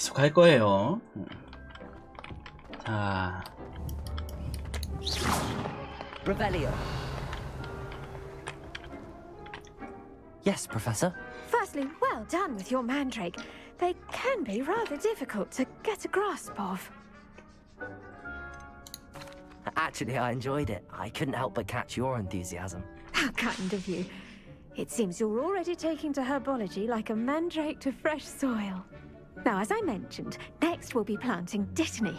계속 할 거예요. 자, Revelio. Yes, Professor. Firstly, well done with your mandrake. They can be rather difficult to get a grasp of. Actually, I enjoyed it. I couldn't help but catch your enthusiasm. How kind of you. It seems you're already taking to herbology like a mandrake to fresh soil. Now, as I mentioned, next we'll be planting dittany.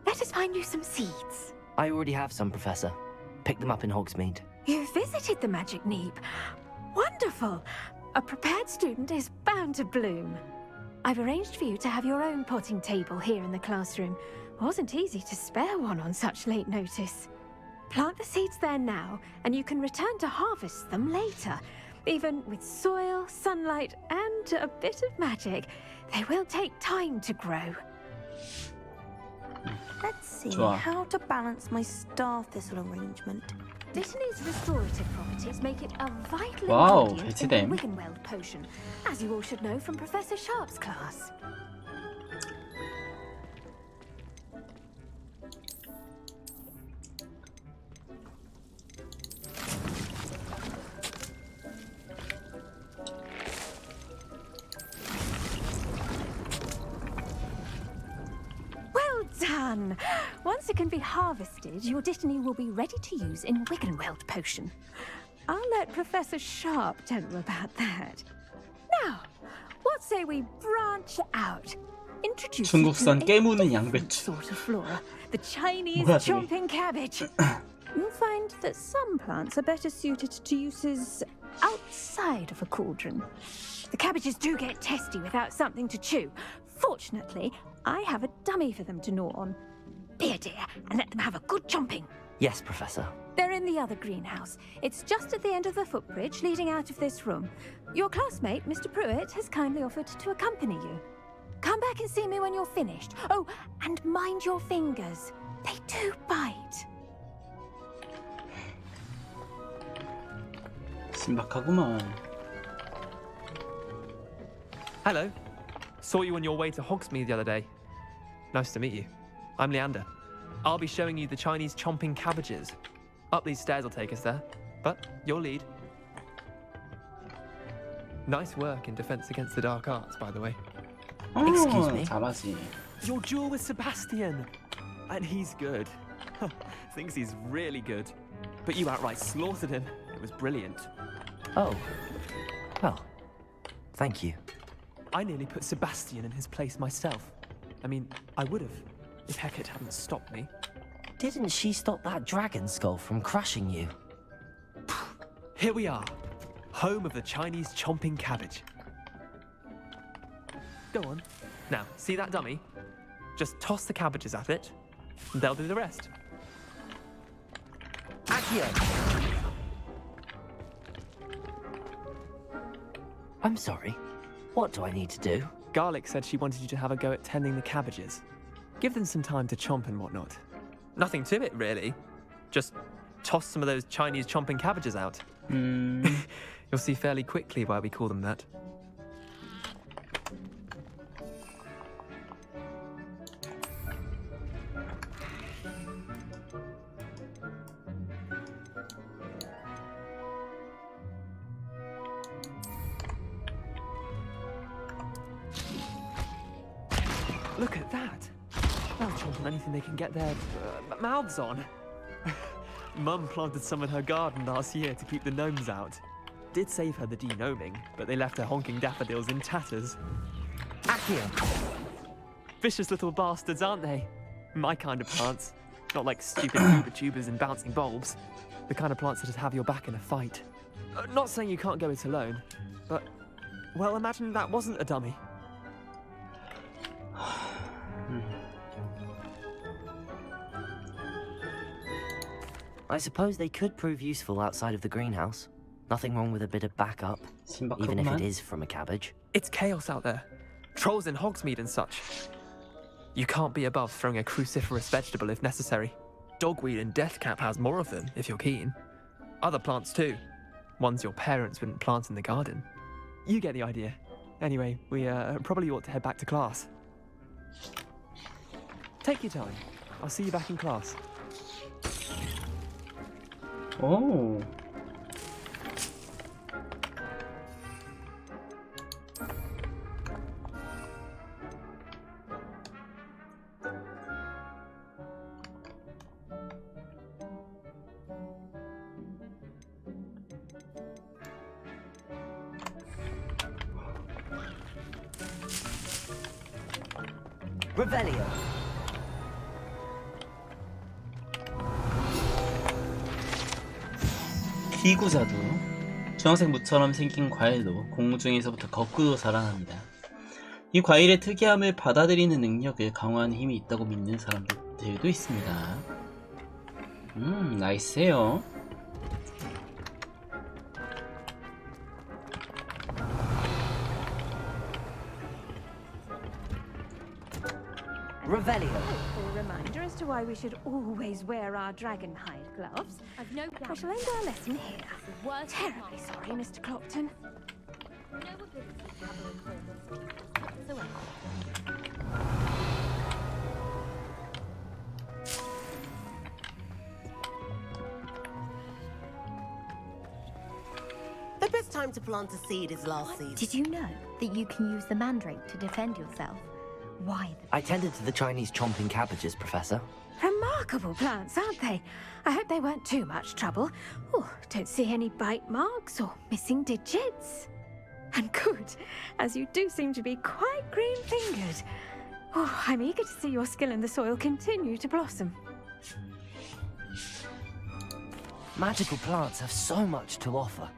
Let us find you some seeds. I already have some, Professor. Picked them up in Hogsmeade. You visited the Magic Neep. Wonderful. A prepared student is bound to bloom. I've arranged for you to have your own potting table here in the classroom. Wasn't easy to spare one on such late notice. Plant the seeds there now, and you can return to harvest them later. Even with soil, sunlight, and a bit of magic, they will take time to grow. Let's see 좋아. how to balance my star thistle arrangement. Dittany's restorative properties make it a vital 와우, ingredient in 배치됨. the Wiggenweld potion, as you all should know from Professor Sharp's class. Well done! Once it can be harvested, your dittany will be ready to use in Wiggenweld potion. I'll let Professor Sharp tell you about that. Now, what say we branch out? Introduce you to 중국산 a 깨무는 different 양배추. sort of flora, the Chinese 뭐야, 저게? chomping cabbage. You'll find that some plants are better suited to uses outside of a cauldron. The cabbages do get testy without something to chew. Fortunately, I have a dummy for them to gnaw on. Be a dear and let them have a good chomping. Yes, Professor. They're in the other greenhouse. It's just at the end of the footbridge leading out of this room. Your classmate, Mr. Pruitt, has kindly offered to accompany you. Come back and see me when you're finished. Oh, and mind your fingers. They do bite. 신박하구만. Hello. Saw you on your way to Hogsmeade the other day. Nice to meet you. I'm Leander. I'll be showing you the Chinese chomping cabbages. Up these stairs will take us there, but your lead. Nice work in Defense Against the Dark Arts, by the way. Excuse me? 잘하지. Your duel with Sebastian! And he's good. Thinks he's really good. But you outright slaughtered him. It was brilliant. Oh. Well, thank you. I nearly put Sebastian in his place myself. I mean, I would have, if Hecate hadn't stopped me. Didn't she stop that dragon skull from crushing you? Here we are, home of the Chinese chomping cabbage. Go on. Now, see that dummy? Just toss the cabbages at it, and they'll do the rest. Accio! I'm sorry. What do I need to do? Garlic said she wanted you to have a go at tending the cabbages. Give them some time to chomp and whatnot. Nothing to it, really. Just toss some of those Chinese chomping cabbages out. You'll see fairly quickly why we call them that. Look at that! They'll chomp on anything they can get their mouths on. Mum planted some in her garden last year to keep the gnomes out. Did save her the de-gnoming, but they left her honking daffodils in tatters. Accio! Vicious little bastards, aren't they? My kind of plants. Not like stupid uber tubers and bouncing bulbs. The kind of plants that just have your back in a fight. Not saying you can't go it alone, but, well, imagine that wasn't a dummy. I suppose they could prove useful outside of the greenhouse. Nothing wrong with a bit of backup, even if it 신박하구만. is from a cabbage. It's chaos out there. Trolls in Hogsmeade and such. You can't be above throwing a cruciferous vegetable if necessary. Dogweed and deathcap has more of them, if you're keen. Other plants too. Ones your parents wouldn't plant in the garden. You get the idea. Anyway, we probably ought to head back to class. Take your time. I'll see you back in class. 오. Revelio. 기구자두. 주황색 무처럼 생긴 과일도 공중에서부터 거꾸로 자라납니다. 이 과일의 특이함을 받아들이는 능력을 강화하는 힘이 있다고 믿는 사람들도 있습니다. 나이스해요. Revelio. A reminder as to why we should always wear our dragon hide gloves. I've no I shall end our lesson here. Terribly sorry, Mr. Clopton. no ability to cover and clear this whatsoever. The best time to plant a seed is last season. Did you know that you can use the mandrake to defend yourself? Why? I tended to the Chinese chomping cabbages, Professor. Remarkable plants, aren't they? I hope they weren't too much trouble. Oh, don't see any bite marks or missing digits. And good, as you do seem to be quite green-fingered. Oh, I'm eager to see your skill in the soil continue to blossom. Magical plants have so much to offer.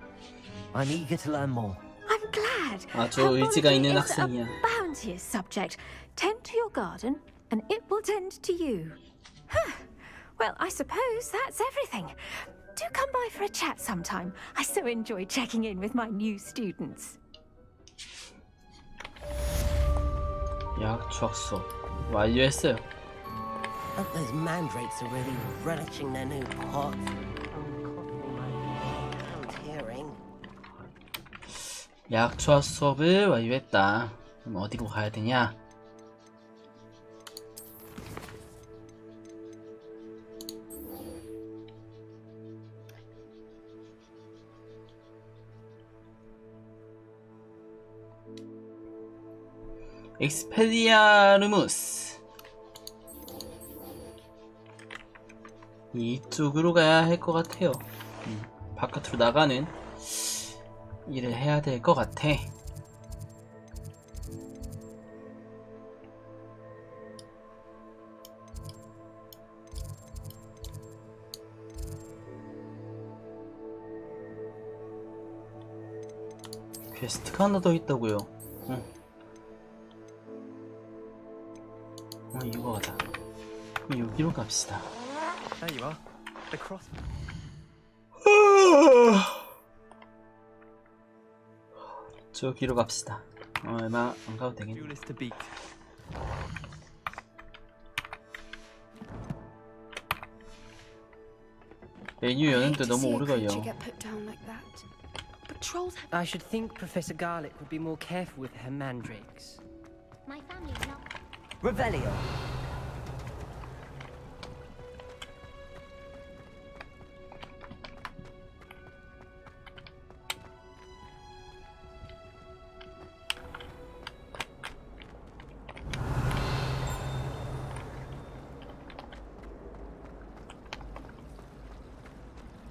I'm eager to learn more. I'm glad. 아주 의지가 있는 Herbology is 학생이야. a bounteous subject. Tend to your garden, and it will tend to you. Huh. Well, I suppose that's everything. Do come by for a chat sometime. I so enjoy checking in with my new students. 약 추억 수업 완료했어요. Hope those mandrakes are really relishing their new pot. Hearing. 약 추억 수업을 완료했다. 그럼 어디로 가야 되냐? 엑스페디아르무스. 이쪽으로 가야 할 것 같아요. 바깥으로 나가는 일을 해야 될 것 같아. 퀘스트가 하나 더 있다고요. 이거 가자. 그럼 여기로 갑시다. There you are. The cross. 저기로 갑시다. 얼마 안 가도 되겠네. Duelist to beat. 메뉴 여는데 너무 오래 걸려. I should think Professor Garlick would be more careful with her mandrakes. My family's not. Revelio.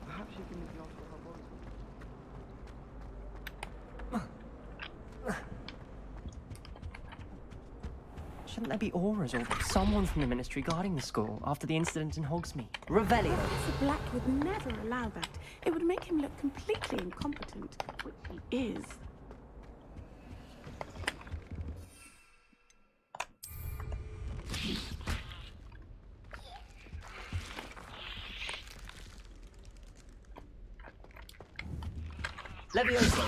Perhaps you can make the offer of her body. Shouldn't there be auras or someone from the ministry guarding the school after the incident in Hogsmeade? Revelio. Professor Black would never allow that. It would make him look completely incompetent, which he is. Levioso.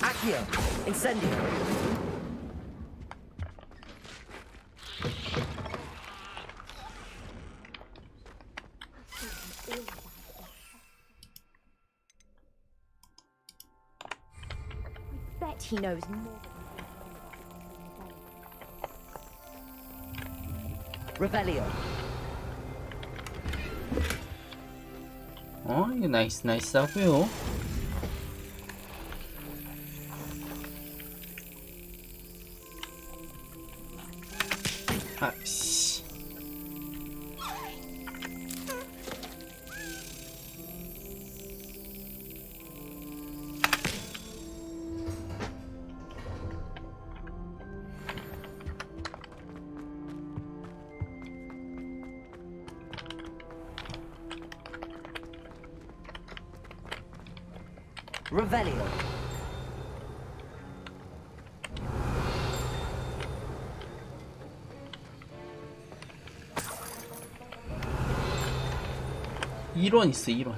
Accio. Incendio. Bet he knows more. Revelio. 이거 나이스 하고요. 아씨. Revelio. 일원 있어, 1원.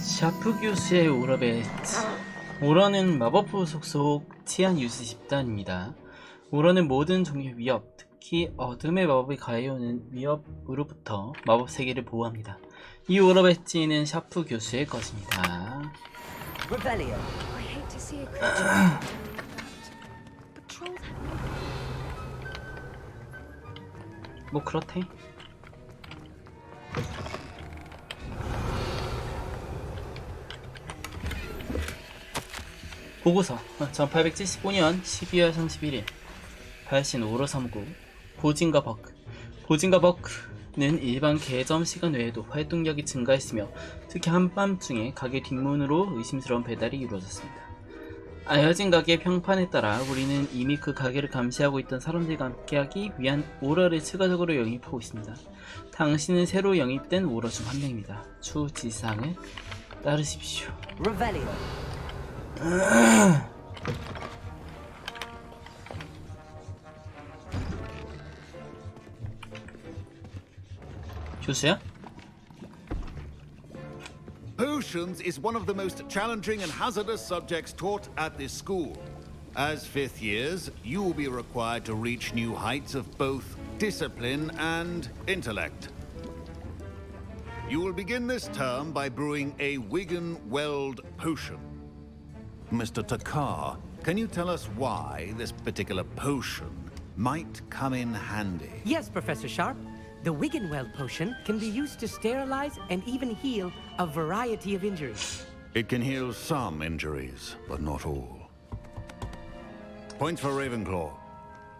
샤프 교수의 오러베트. 오러는 마법부 속속 치안 유수 집단입니다. 오러는 모든 종류의 위협, 특히 어둠의 마법이 가해오는 위협으로부터 마법 세계를 보호합니다. 이 오러 배지는 샤프 교수의 것입니다. Revelio. I hate to see a creature like that. But trolls have 뭐 그렇대. 보고서 1875년 12월 31일 발신 오러 3구 보진과 버크. 보진과 버크는 일반 개점 시간 외에도 활동력이 증가했으며 특히 한밤중에 가게 뒷문으로 의심스러운 배달이 이루어졌습니다. 알려진 가게의 평판에 따라 우리는 이미 그 가게를 감시하고 있던 사람들과 함께하기 위한 오러를 추가적으로 영입하고 있습니다. 당신은 새로 영입된 오러 중 한 명입니다. 추후 지시사항을 따르십시오. Revelio. 교수야? Potions is one of the most challenging and hazardous subjects taught at this school. As fifth years, you will be required to reach new heights of both discipline and intellect. You will begin this term by brewing a Wigan-Weld potion. Mr. Takar, can you tell us why this particular potion might come in handy? Yes, Professor Sharp. The Wigan-Weld potion can be used to sterilize and even heal a variety of injuries. It can heal some injuries, but not all. Points for Ravenclaw.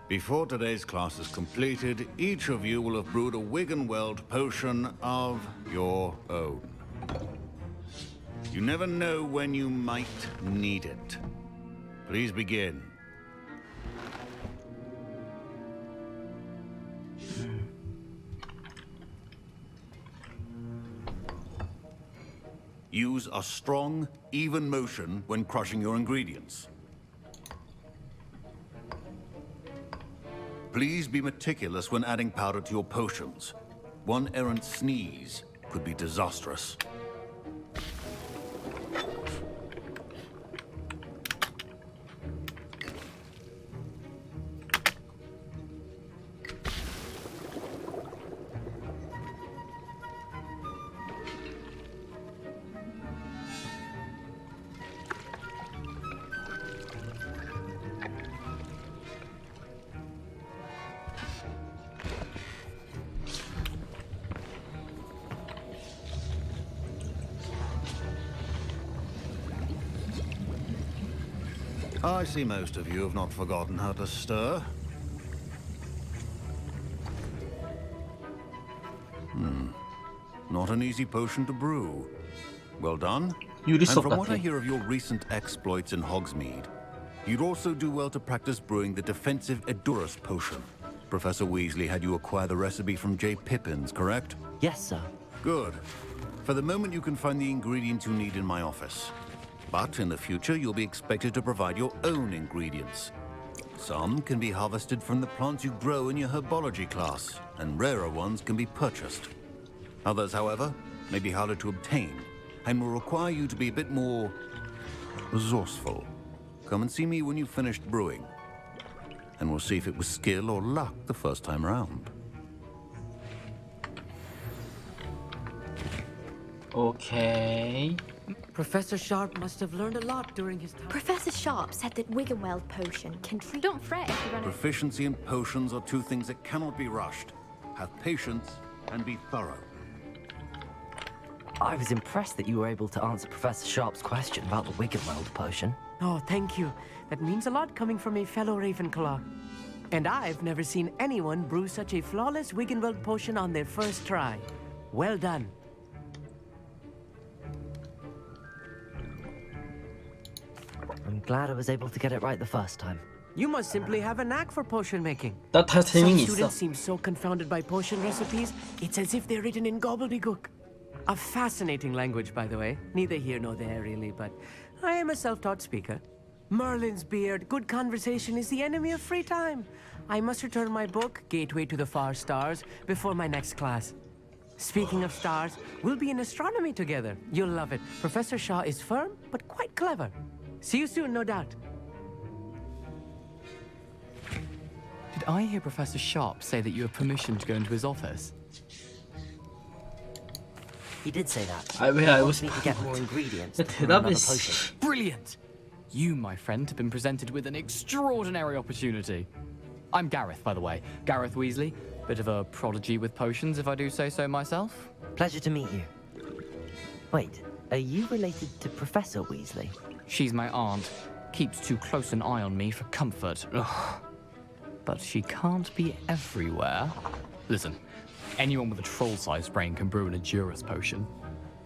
Before today's class is completed, each of you will have brewed a Wigan-Weld potion of your own. You never know when you might need it. Please begin. Use a strong, even motion when crushing your ingredients. Please be meticulous when adding powder to your potions. One errant sneeze could be disastrous. I see most of you have not forgotten how to stir. Not an easy potion to brew. Well done. And from what I hear of your recent exploits in Hogsmeade, you'd also do well to practice brewing the defensive Edurus potion. Professor Weasley had you acquire the recipe from J. Pippins, correct? Yes, sir. Good. For the moment, you can find the ingredients you need in my office. But in the future, you'll be expected to provide your own ingredients. Some can be harvested from the plants you grow in your herbology class, and rarer ones can be purchased. Others, however, may be harder to obtain, and will require you to be a bit more resourceful. Come and see me when you've finished brewing, and we'll see if it was skill or luck the first time around. 오케이. Professor Sharp must have learned a lot during his time. Professor Sharp said that Wiggenweld potion can treat. Don't fret if you run out. Proficiency and potions are two things that cannot be rushed. Have patience and be thorough. I was impressed that you were able to answer Professor Sharp's question about the Wiggenweld potion. Oh, thank you. That means a lot coming from a fellow Ravenclaw. And I've never seen anyone brew such a flawless Wiggenweld potion on their first try. Well done. I'm glad I was able to get it right the first time. You must simply have a knack for potion making. 나 다 Some 재능이 있어. students seem so confounded by potion recipes, it's as if they're written in gobbledygook. A fascinating language, by the way. Neither here nor there, really, but I am a self-taught speaker. Merlin's beard, good conversation is the enemy of free time. I must return my book, Gateway to the Far Stars, before my next class. Speaking of stars, we'll be in astronomy together. You'll love it. Professor Shaw is firm, but quite clever. See you soon, no doubt. Did I hear Professor Sharp say that you have permission to go into his office? He did say that. 왜 He 알고 wants me to get 싶어? more ingredients 야, to brew another 대답을 potion. Brilliant! You, my friend, have been presented with an extraordinary opportunity. I'm Gareth, by the way. Gareth Weasley. Bit of a prodigy with potions, if I do say so myself. Pleasure to meet you. Wait, are you related to Professor Weasley? She's my aunt. Keeps too close an eye on me for comfort. Ugh. But she can't be everywhere. Listen, anyone with a troll-sized brain can brew an Edurus potion.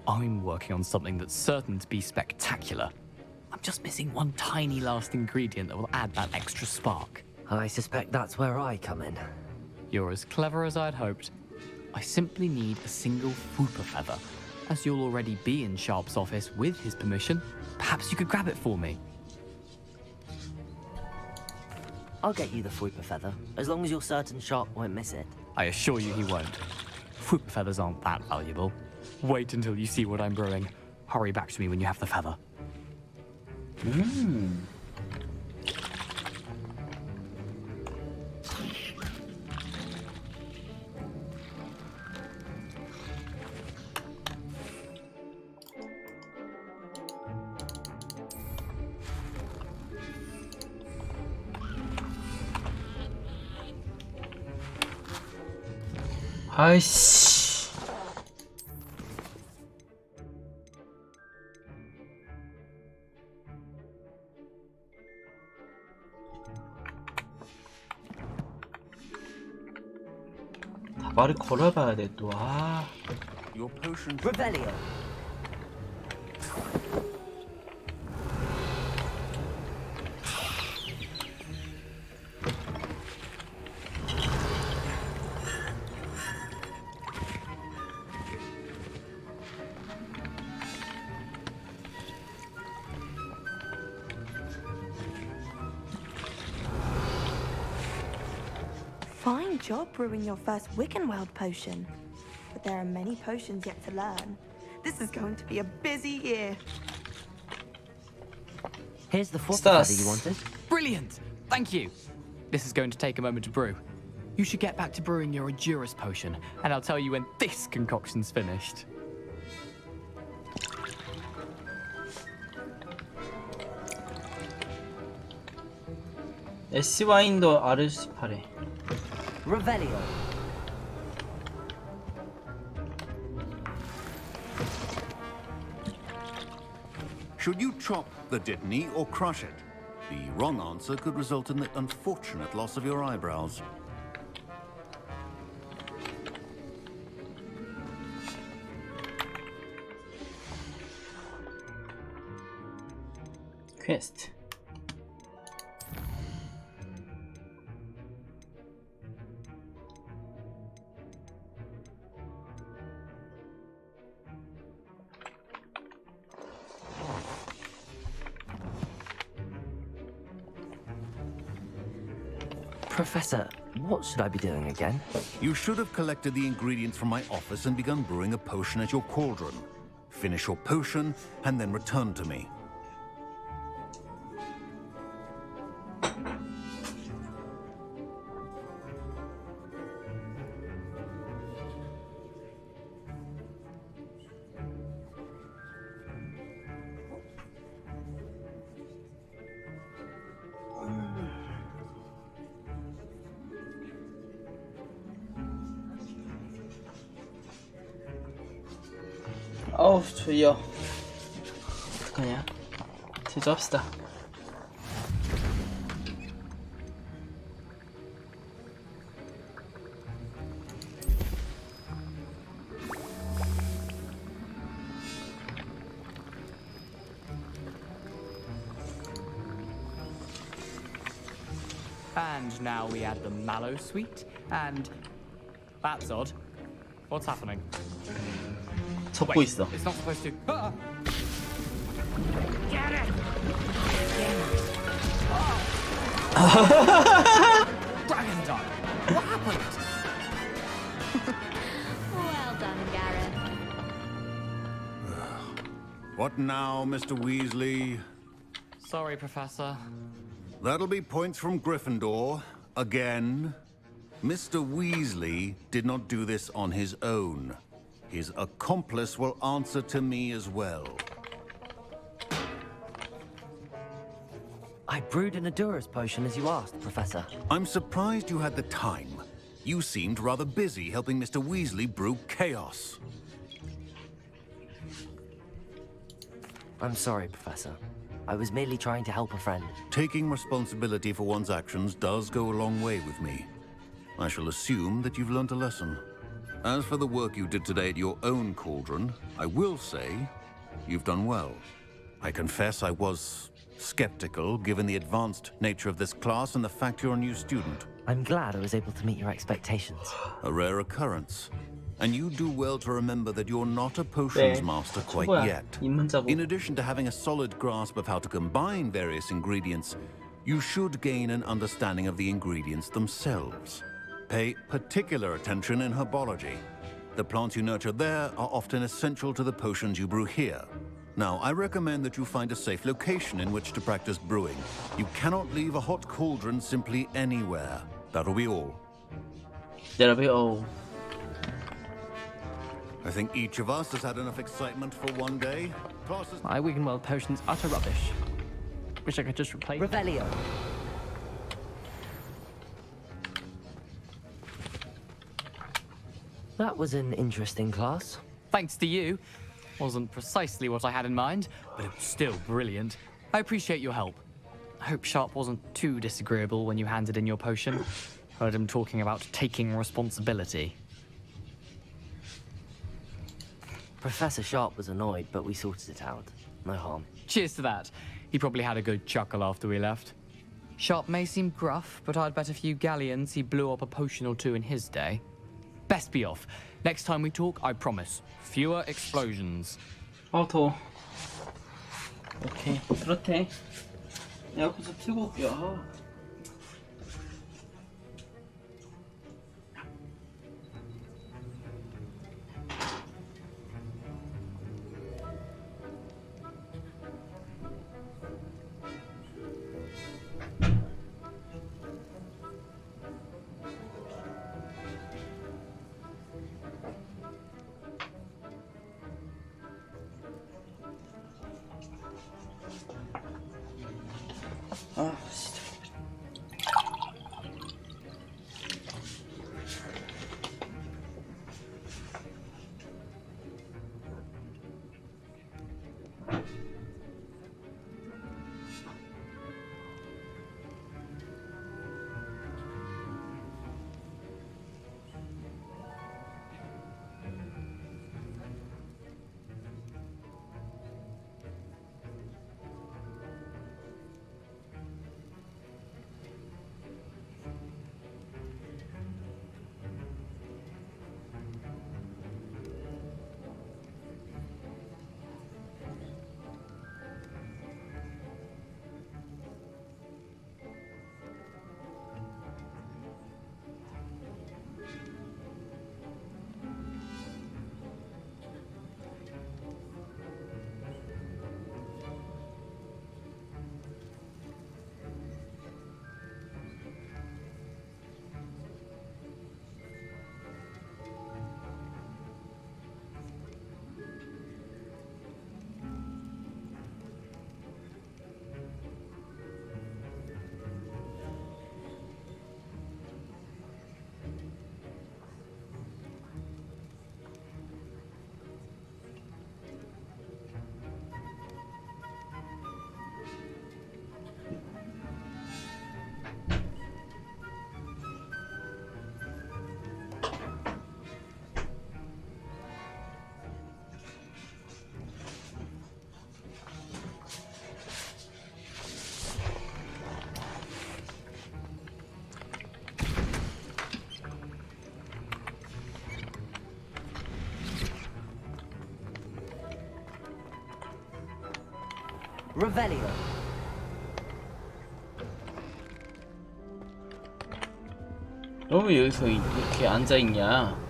I'm working on something that's certain to be spectacular. I'm just missing one tiny last ingredient that will add that extra spark. I suspect that's where I come in. You're as clever as I'd hoped. I simply need a single Fooper feather. As you'll already be in Sharp's office with his permission, perhaps you could grab it for me. I'll get you the Fooper feather, as long as you're certain Sharp won't miss it. I assure you he won't. Fooper feathers aren't that valuable. Wait until you see what I'm brewing. Hurry back to me when you have the feather. 아이씨. 다 말을 걸어봐야 돼 또. 아. Your potion. Revelio. Fine job brewing your first Wiccanweld potion. But there are many potions yet to learn. This is going to be a busy year. Here's the Fooper Stas. feather you wanted. Brilliant! Thank you! This is going to take a moment to brew. You should get back to brewing your Edurus potion, and I'll tell you when this concoction's finished. S 와인도 R18에. Revelio. Should you chop the Dittany or crush it? The wrong answer could result in the unfortunate loss of your eyebrows. 퀘스트. Professor, what should I be doing again? You should have collected the ingredients from my office and begun brewing a potion at your cauldron. Finish your potion and then return to me. 어우 졸려. 어떡하냐. 제조합시다. And now we add the mallow sweet, and that's odd. What's happening? 섞고 Wait, 있어. it's not supposed to. Ah! Get it! Dragon time! What happened? Well done, Gareth. What now, Mr. Weasley? Sorry, Professor. That'll be points from Gryffindor. Again. Mr. Weasley did not do this on his own. His accomplice will answer to me as well. I brewed an Adurus potion as you asked, Professor. I'm surprised you had the time. You seemed rather busy helping Mr. Weasley brew chaos. I'm sorry, Professor. I was merely trying to help a friend. Taking responsibility for one's actions does go a long way with me. I shall assume that you've learnt a lesson. As for the work you did today at your own cauldron, I will say you've done well. I confess I was skeptical, given the advanced nature of this class and the fact you're a new student. I'm glad I was able to meet your expectations. A rare occurrence. And you do well to remember that you're not a potions 네, master quite 초보야. yet. 입문자고. In addition to having a solid grasp of how to combine various ingredients, you should gain an understanding of the ingredients themselves. Pay particular attention in herbology. The plants you nurture there are often essential to the potions you brew here. Now, I recommend that you find a safe location in which to practice brewing. You cannot leave a hot cauldron simply anywhere. That'll be all. That'll be all. I think each of us has had enough excitement for one day. Classes. My Wiggenweld potion's utter rubbish. Wish I could just replace it. Revelio. That was an interesting class. Thanks to you. Wasn't precisely what I had in mind, but it was still brilliant. I appreciate your help. I hope Sharp wasn't too disagreeable when you handed in your potion. Heard him talking about taking responsibility. Professor Sharp was annoyed, but we sorted it out. No harm. Cheers to that. He probably had a good chuckle after we left. Sharp may seem gruff, but I'd bet a few galleons he blew up a potion or two in his day. Best be off. Next time we talk, I promise. Fewer explosions. 더워. 오케이. 그렇대. 에어컨 좀 틀고 올게요. 아, 진짜. Revelio. 너 왜 여기서 이렇게 앉아있냐?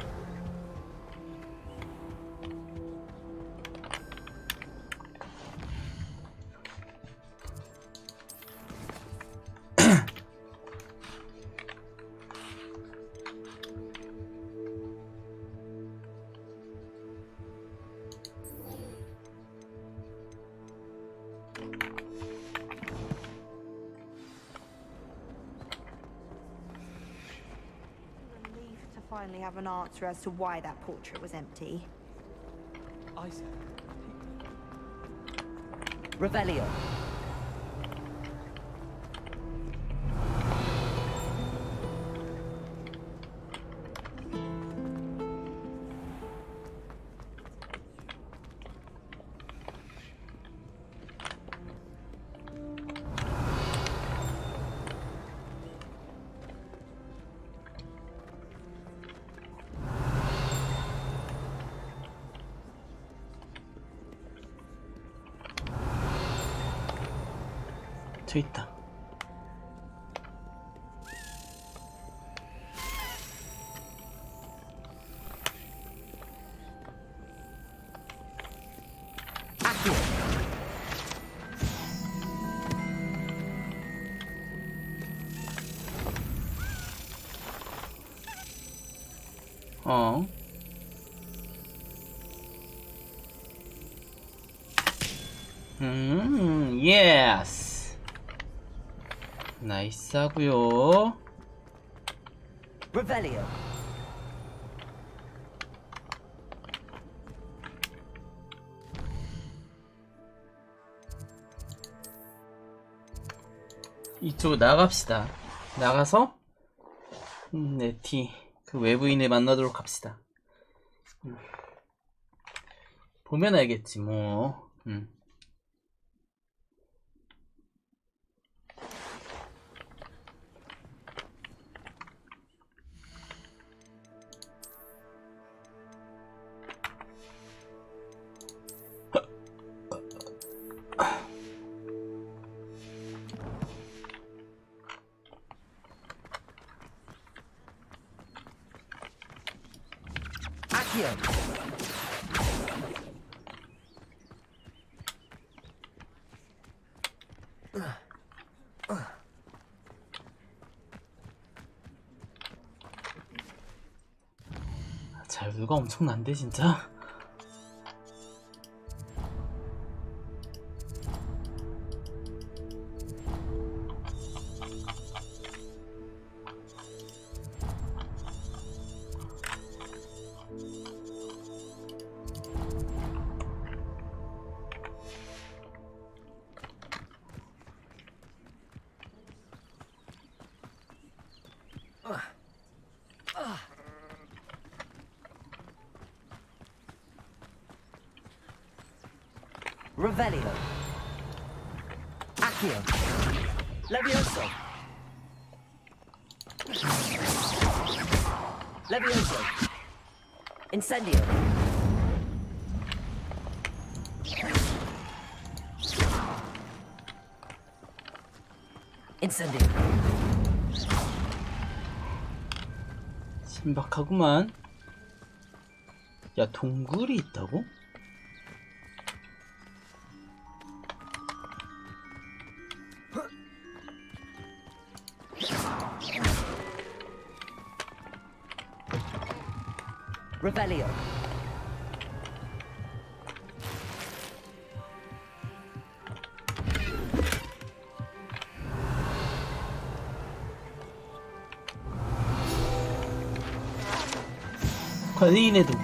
Relieved to finally have an answer as to why that portrait was empty. I see. Revelio. 저 있다. 예스. 나이스하고요. Revelio. 이쪽으로 나갑시다. 나가서 네티 그 외부인을 만나도록 합시다. 보면 알겠지 뭐. 자유도가 엄청난데 진짜. Revelio. Accio. Levioso. Levioso. Incendio. Incendio. 신박하구만. 야, 동굴이 있다고? Revelio. 관리인의 도구.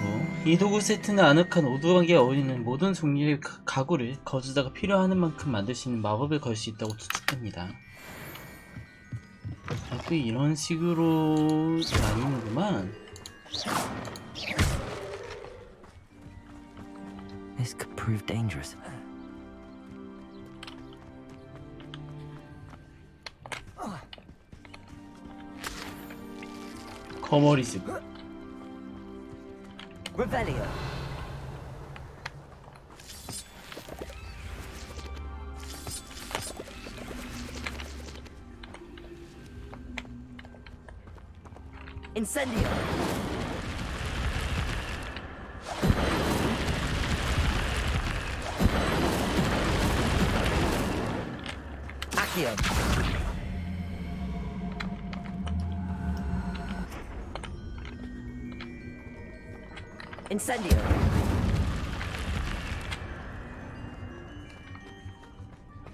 이 도구 세트는 아늑한 오두막에 어울리는 모든 종류의 가구를 거주자가 필요하는 만큼 만들 수 있는 마법을 걸 수 있다고 추측됩니다. 아, 또 이런 식으로 나뉘는구만. This could prove dangerous. 거머리집. Revelio. Incendio! Accio! Incendio!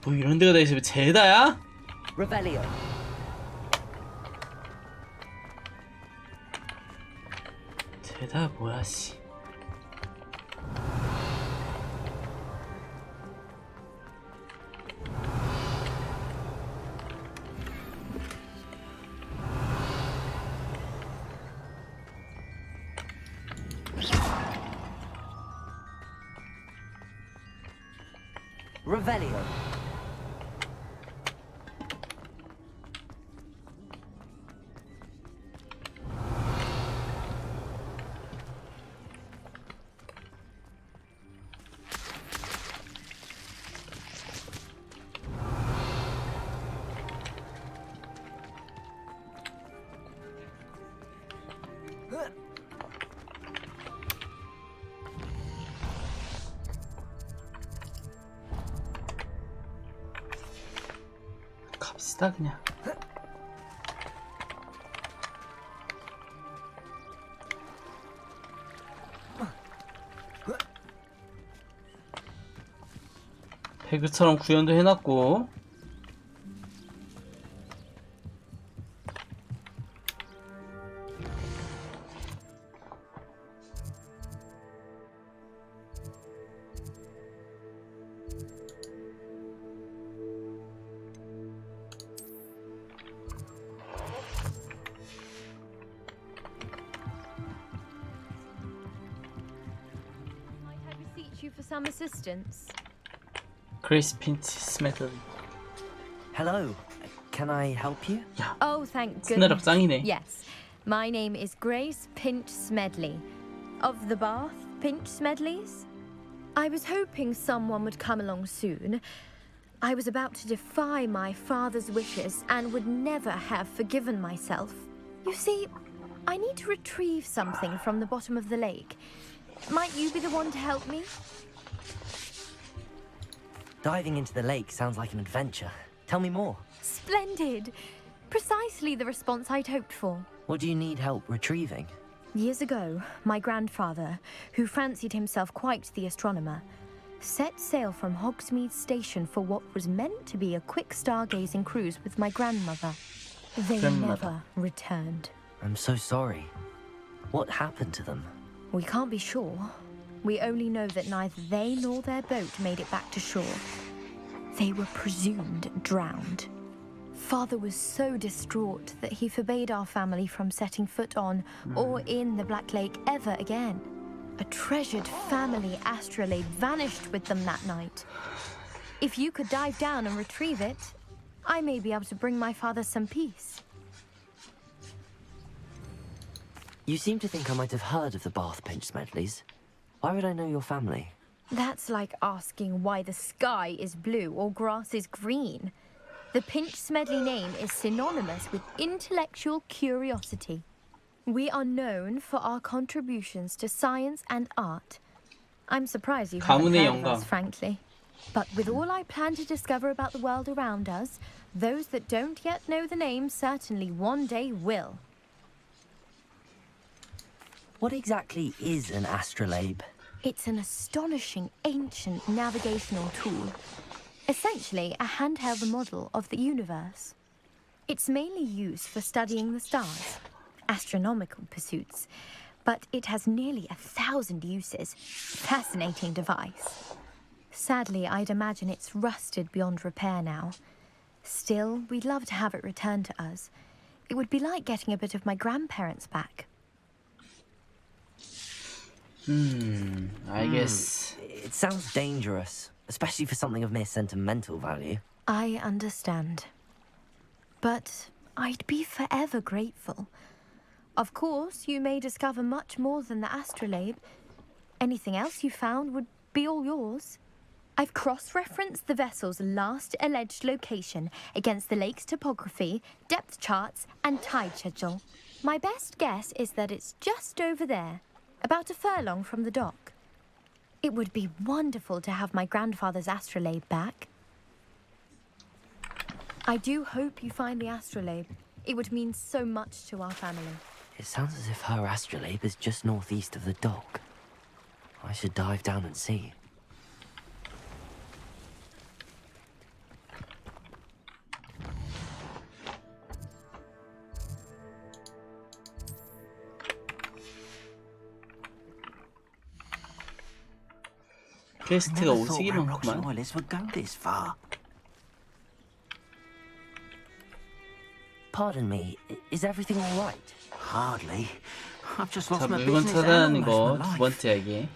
뭐 이런 데가 다 있으면 제다야? Revelio! 제다 뭐야 씨. Revelio! 갑시다 그냥. 배그처럼 구현도 해놨고. Might I beseech you for some assistance? 그레이스 핀치 스매들리. Hello. Can I help you? 야, Oh, thank 스네력 goodness. 짱이네. Yes. My name is Grace Pinch Smedley. Of the Bath Pinch Smedleys? I was hoping someone would come along soon. I was about to defy my father's wishes and would never have forgiven myself. You see, I need to retrieve something from the bottom of the lake. Might you be the one to help me? Diving into the lake sounds like an adventure. Tell me more. Splendid! Precisely the response I'd hoped for. What do you need help retrieving? Years ago, my grandfather, who fancied himself quite the astronomer, set sail from Hogsmeade Station for what was meant to be a quick stargazing cruise with my grandmother. They never returned. I'm so sorry. What happened to them? We can't be sure. We only know that neither they nor their boat made it back to shore. They were presumed drowned. Father was so distraught that he forbade our family from setting foot on or in the Black Lake ever again. A treasured family astrolabe vanished with them that night. If you could dive down and retrieve it, I may be able to bring my father some peace. You seem to think I might have heard of the Bath Pinch Smedleys. Why would I know your family? That's like asking why the sky is blue or grass is green. The Pinch Smedley name is synonymous with intellectual curiosity. We are known for our contributions to science and art. I'm surprised you haven't 가문의 heard of us, 영광. frankly. But with all I plan to discover about the world around us, those that don't yet know the name certainly one day will. What exactly is an astrolabe? It's an astonishing ancient navigational tool. Essentially, a handheld model of the universe. It's mainly used for studying the stars, astronomical pursuits, but it has nearly 1,000 uses. Fascinating device. Sadly, I'd imagine it's rusted beyond repair now. Still, we'd love to have it returned to us. It would be like getting a bit of my grandparents back. I guess. It sounds dangerous, especially for something of mere sentimental value. I understand. But I'd be forever grateful. Of course, you may discover much more than the astrolabe. Anything else you found would be all yours. I've cross-referenced the vessel's last alleged location against the lake's topography, depth charts, and tide schedule. My best guess is that it's just over there, about a furlong from the dock. It would be wonderful to have my grandfather's astrolabe back. I do hope you find the astrolabe. It would mean so much to our family. It sounds as if her astrolabe is just northeast of the dock. I should dive down and see. 퀘스트가 오지게 Ranrock's 많구만. loyalists would go this far. Pardon me, is everything all right? Hardly. I've just 자, lost my 물건 business and 찾아다니는 almost 거 my 두 life. 번째 이야기.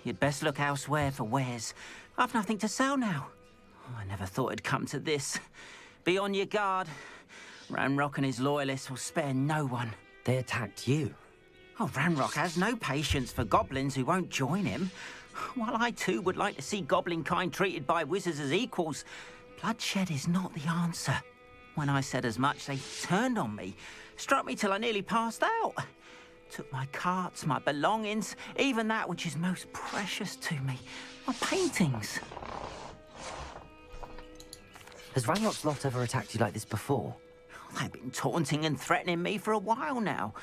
You'd best look elsewhere for wares. I've nothing to sell now. I never thought it'd come to this. Be on your guard. Ranrock and his loyalists will spare no one. They attacked you. Oh, Ranrock has no patience for goblins who won't join him. While I too would like to see goblin kind treated by wizards as equals, bloodshed is not the answer. When I said as much, they turned on me, struck me till I nearly passed out. Took my carts, my belongings, even that which is most precious to me, my paintings. Has Ranrock's lot ever attacked you like this before? They've been taunting and threatening me for a while now,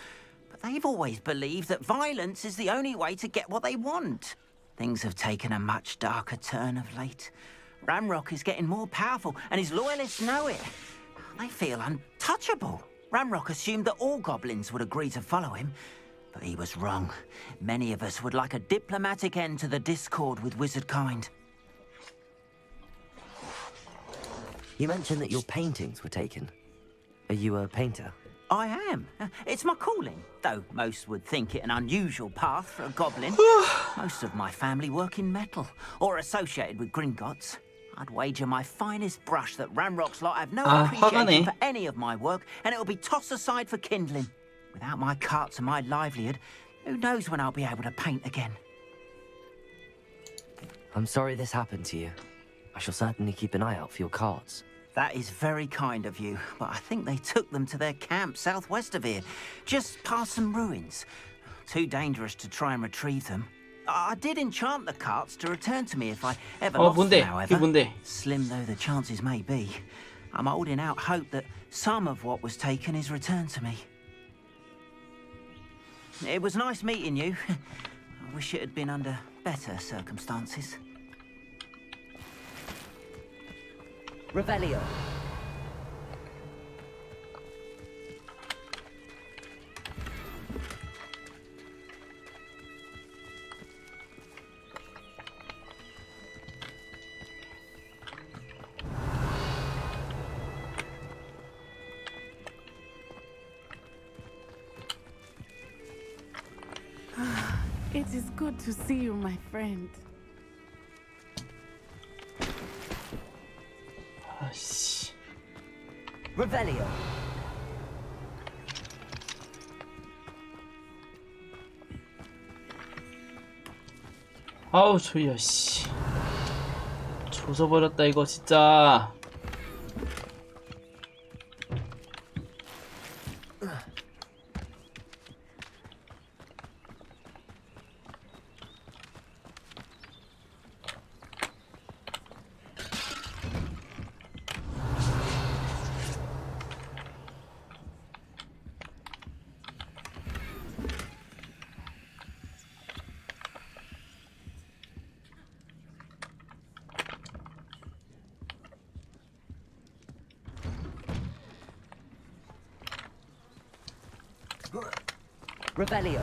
but they've always believed that violence is the only way to get what they want. Things have taken a much darker turn of late. Ranrock is getting more powerful, and his loyalists know it. They feel untouchable. Ranrock assumed that all goblins would agree to follow him, but he was wrong. Many of us would like a diplomatic end to the discord with wizard kind. You mentioned that your paintings were taken. Are you a painter? I am. It's my calling, though most would think it an unusual path for a goblin. Most of my family work in metal, or associated with Gringotts. I'd wager my finest brush that Ranrock's lot have no appreciation for any of my work, and it'll be tossed aside for kindling. Without my carts and my livelihood, who knows when I'll be able to paint again. I'm sorry this happened to you. I shall certainly keep an eye out for your cards. That is very kind of you, but I think they took them to their camp southwest of here, just past some ruins. Too dangerous to try and retrieve them. I did enchant the carts to return to me if I ever lost them, however. Slim though the chances may be, I'm holding out hope that some of what was taken is returned to me. It was nice meeting you. I wish it had been under better circumstances. Revelio. It is good to see you, my friend. 아씨. Revelio. 아우 졸려 씨. 조져버렸다 이거 진짜. Revelio.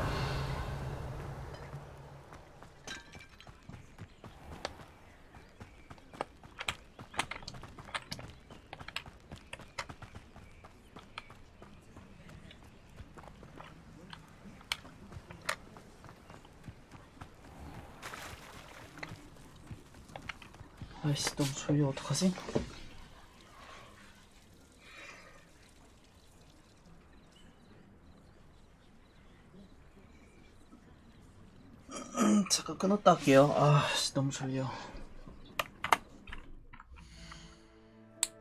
아이씨 너무 졸려 어떡하지? 잠깐 끊었다 할게요. 아씨 너무 졸려.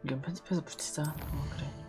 이건 편집해서 붙이자. 그래.